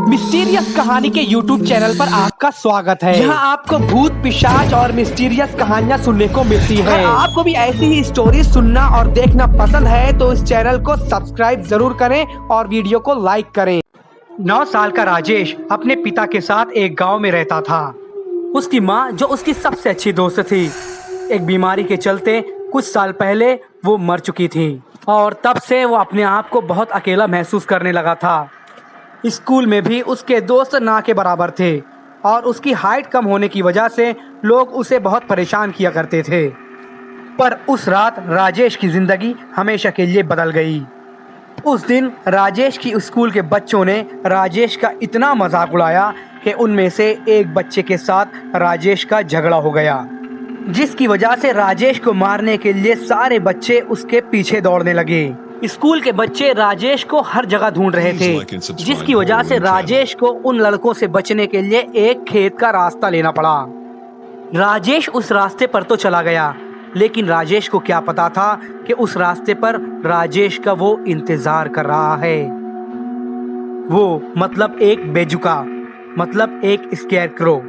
Mysterious कहानी के YouTube channel पर आपका स्वागत है। यहाँ आपको भूत, पिशाच और मिस्टीरियस कहानियाँ सुनने को मिलती है। अगर आपको भी ऐसी ही स्टोरी सुनना और देखना पसंद है तो इस चैनल को सब्सक्राइब जरूर करें और वीडियो को लाइक करें। 9 साल का राजेश अपने पिता के साथ एक गांव में रहता था। उसकी माँ, जो उसकी सबसे अच्छी दोस्त थी, एक बीमारी के चलते कुछ साल पहले वो मर चुकी थी और तब से वो अपने आप को बहुत अकेला महसूस करने लगा था। स्कूल में भी उसके दोस्त ना के बराबर थे और उसकी हाइट कम होने की वजह से लोग उसे बहुत परेशान किया करते थे। पर उस रात राजेश की ज़िंदगी हमेशा के लिए बदल गई। उस दिन राजेश की स्कूल के बच्चों ने राजेश का इतना मजाक उड़ाया कि उनमें से एक बच्चे के साथ राजेश का झगड़ा हो गया, जिसकी वजह से राजेश को मारने के लिए सारे बच्चे उसके पीछे दौड़ने लगे। स्कूल के बच्चे राजेश को हर जगह ढूंढ रहे थे, जिसकी वजह से राजेश को उन लड़कों से बचने के लिए एक खेत का रास्ता लेना पड़ा। राजेश उस रास्ते पर तो चला गया, लेकिन राजेश को क्या पता था कि उस रास्ते पर राजेश का वो इंतजार कर रहा है। वो मतलब एक बेजुका, मतलब एक स्केरक्रो,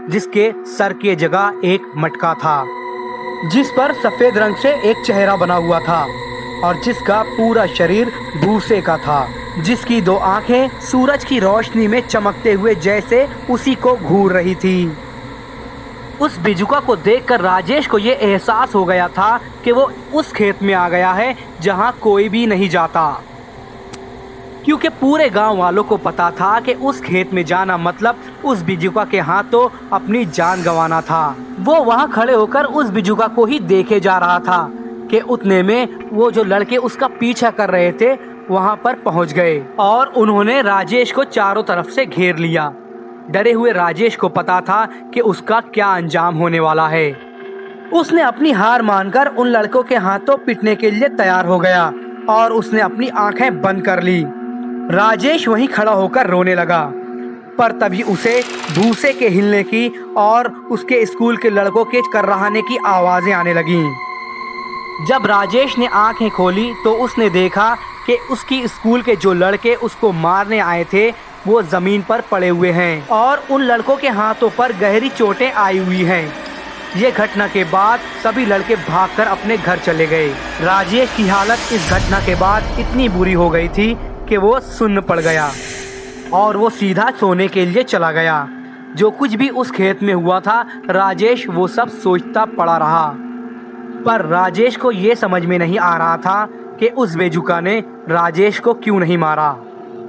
जिसके सर के जगह एक मटका था, जिस पर सफेद रंग से एक चेहरा बना हुआ था और जिसका पूरा शरीर भूसे का था, जिसकी 2 आंखें सूरज की रोशनी में चमकते हुए जैसे उसी को घूर रही थी। उस बिजुका को देखकर राजेश को ये एहसास हो गया था कि वो उस खेत में आ गया है जहां कोई भी नहीं जाता, क्योंकि पूरे गांव वालों को पता था कि उस खेत में जाना मतलब उस बिजुका के हाथों अपनी जान गंवाना था। वो वहां खड़े होकर उस बिजुका को ही देखे जा रहा था कि उतने में वो जो लड़के उसका पीछा कर रहे थे वहां पर पहुंच गए और उन्होंने राजेश को चारों तरफ से घेर लिया। डरे हुए राजेश को पता था कि उसका क्या अंजाम होने वाला है। उसने अपनी हार मानकर उन लड़कों के हाथों पीटने के लिए तैयार हो गया और उसने अपनी आंखें बंद कर ली। राजेश वहीं खड़ा होकर रोने लगा, पर तभी उसे भूसे के हिलने की और उसके स्कूल के लड़कों के कर्राहने की आवाजें आने लगीं। जब राजेश ने आंखें खोली तो उसने देखा कि उसकी स्कूल के जो लड़के उसको मारने आए थे वो जमीन पर पड़े हुए हैं और उन लड़कों के हाथों पर गहरी चोटें आई हुई हैं। ये घटना के बाद सभी लड़के भागकर अपने घर चले गए। राजेश की हालत इस घटना के बाद इतनी बुरी हो गई थी कि वो सुन्न पड़ गया और वो सीधा सोने के लिए चला गया। जो कुछ भी उस खेत में हुआ था राजेश वो सब सोचता पड़ा रहा, पर राजेश को ये समझ में नहीं आ रहा था कि उस बेजुका ने राजेश को क्यों नहीं मारा।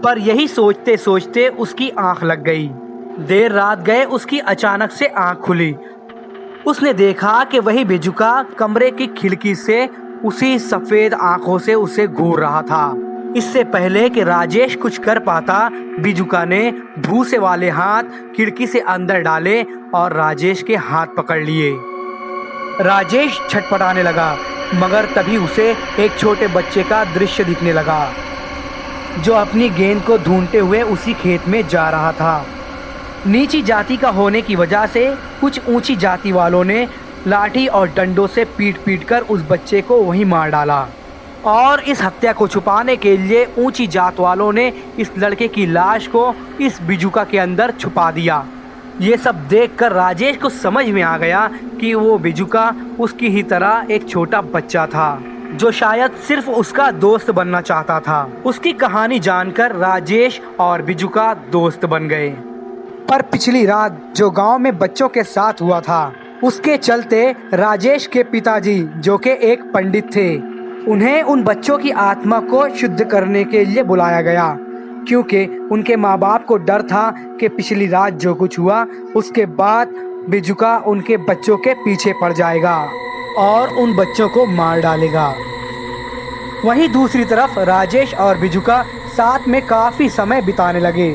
पर यही सोचते सोचते उसकी आंख लग गई। देर रात गए उसकी अचानक से आंख खुली। उसने देखा कि वही बेजुका कमरे की खिड़की से उसी सफेद आंखों से उसे घूर रहा था। इससे पहले कि राजेश कुछ कर पाता, बिजुका ने भूसे वाले हाथ खिड़की से अंदर डाले और राजेश के हाथ पकड़ लिए। राजेश छटपटाने लगा, मगर तभी उसे एक छोटे बच्चे का दृश्य दिखने लगा जो अपनी गेंद को ढूंढते हुए उसी खेत में जा रहा था। नीची जाति का होने की वजह से कुछ ऊंची जाति वालों ने लाठी और डंडों से पीट पीट कर उस बच्चे को वहीं मार डाला और इस हत्या को छुपाने के लिए ऊंची जात वालों ने इस लड़के की लाश को इस बिजुका के अंदर छुपा दिया। ये सब देखकर राजेश को समझ में आ गया कि वो बिजुका उसकी ही तरह एक छोटा बच्चा था जो शायद सिर्फ उसका दोस्त बनना चाहता था। उसकी कहानी जानकर राजेश और बिजुका दोस्त बन गए। पर पिछली रात जो गांव में बच्चों के साथ हुआ था, उसके चलते राजेश के पिताजी, जो कि एक पंडित थे, उन्हें उन बच्चों की आत्मा को शुद्ध करने के लिए बुलाया गया, क्योंकि उनके माँ बाप को डर था कि पिछली रात जो कुछ हुआ उसके बाद बिजुका उनके बच्चों के पीछे पड़ जाएगा और उन बच्चों को मार डालेगा। वहीं दूसरी तरफ राजेश और बिजुका साथ में काफ़ी समय बिताने लगे,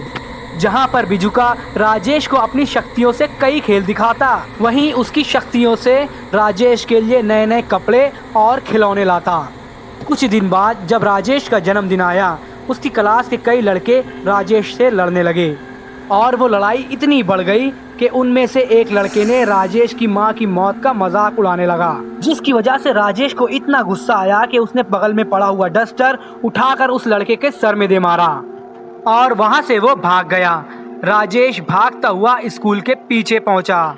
जहां पर बिजुका राजेश को अपनी शक्तियों से कई खेल दिखाता, वहीं उसकी शक्तियों से राजेश के लिए नए नए कपड़े और खिलौने लाता। कुछ दिन बाद जब राजेश का जन्मदिन आया, उसकी क्लास के कई लड़के राजेश से लड़ने लगे और वो लड़ाई इतनी बढ़ गई कि उनमें से एक लड़के ने राजेश की माँ की मौत का मजाक उड़ाने लगा, जिसकी वजह से राजेश को इतना गुस्सा आया कि उसने बगल में पड़ा हुआ डस्टर उठाकर उस लड़के के सर में दे मारा और वहाँ से वो भाग गया। राजेश भागता हुआ स्कूल के पीछे पहुँचा।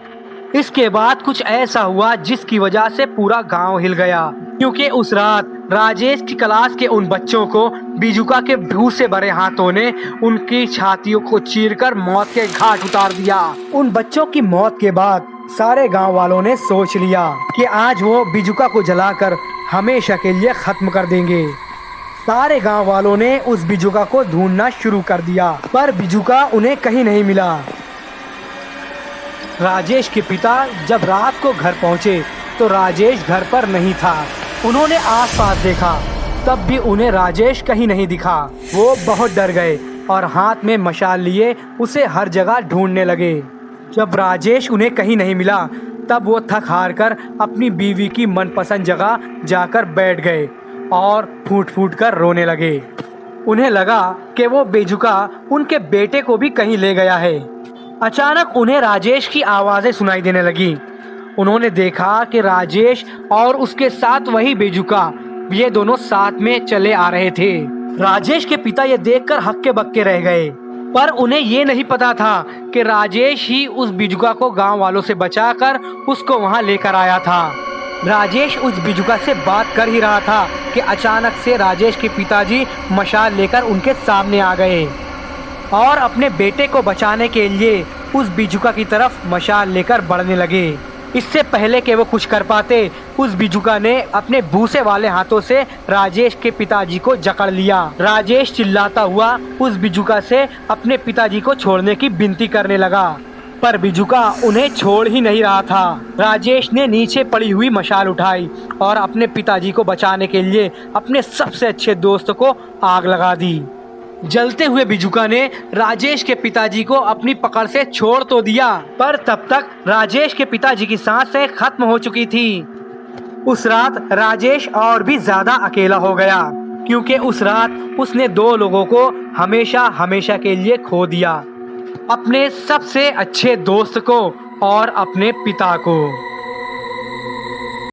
इसके बाद कुछ ऐसा हुआ जिसकी वजह से पूरा गांव हिल गया, क्योंकि उस रात राजेश की क्लास के उन बच्चों को बिजुका के भूत से भरे हाथों ने उनकी छातियों को चीरकर मौत के घाट उतार दिया। उन बच्चों की मौत के बाद सारे गांव वालों ने सोच लिया कि आज वो बिजुका को जलाकर हमेशा के लिए खत्म कर देंगे। सारे गांव वालों ने उस बिजुका को ढूंढना शुरू कर दिया, पर बिजुका उन्हें कहीं नहीं मिला। राजेश के पिता जब रात को घर पहुंचे तो राजेश घर पर नहीं था। उन्होंने आसपास देखा, तब भी उन्हें राजेश कहीं नहीं दिखा। वो बहुत डर गए और हाथ में मशाल लिए उसे हर जगह ढूंढने लगे। जब राजेश उन्हें कहीं नहीं मिला तब वो थक हार कर अपनी बीवी की मनपसंद जगह जाकर बैठ गए और फूट फूट कर रोने लगे। उन्हें लगा कि वो बेजुका उनके बेटे को भी कहीं ले गया है। अचानक उन्हें राजेश की आवाज़ें सुनाई देने लगी। उन्होंने देखा कि राजेश और उसके साथ वही बेजुका, ये दोनों साथ में चले आ रहे थे। राजेश के पिता ये देखकर हक्के बक्के रह गए, पर उन्हें ये नहीं पता था कि राजेश ही उस बिजुका को गांव वालों से बचाकर उसको वहां लेकर आया था। राजेश उस बिजुका से बात कर ही रहा था कि अचानक से राजेश के पिताजी मशाल लेकर उनके सामने आ गए और अपने बेटे को बचाने के लिए उस बिजुका की तरफ मशाल लेकर बढ़ने लगे। इससे पहले कि वो कुछ कर पाते, उस बिजुका ने अपने भूसे वाले हाथों से राजेश के पिताजी को जकड़ लिया। राजेश चिल्लाता हुआ उस बिजुका से अपने पिताजी को छोड़ने की विनती करने लगा, पर बिजुका उन्हें छोड़ ही नहीं रहा था। राजेश ने नीचे पड़ी हुई मशाल उठाई और अपने पिताजी को बचाने के लिए अपने सबसे अच्छे दोस्त को आग लगा दी। जलते हुए बिजुका ने राजेश के पिताजी को अपनी पकड़ से छोड़ तो दिया, पर तब तक राजेश के पिताजी की सांसें खत्म हो चुकी थी। उस रात राजेश और भी ज्यादा अकेला हो गया, क्योंकि उस रात उसने दो लोगों को हमेशा हमेशा के लिए खो दिया, अपने सबसे अच्छे दोस्त को और अपने पिता को।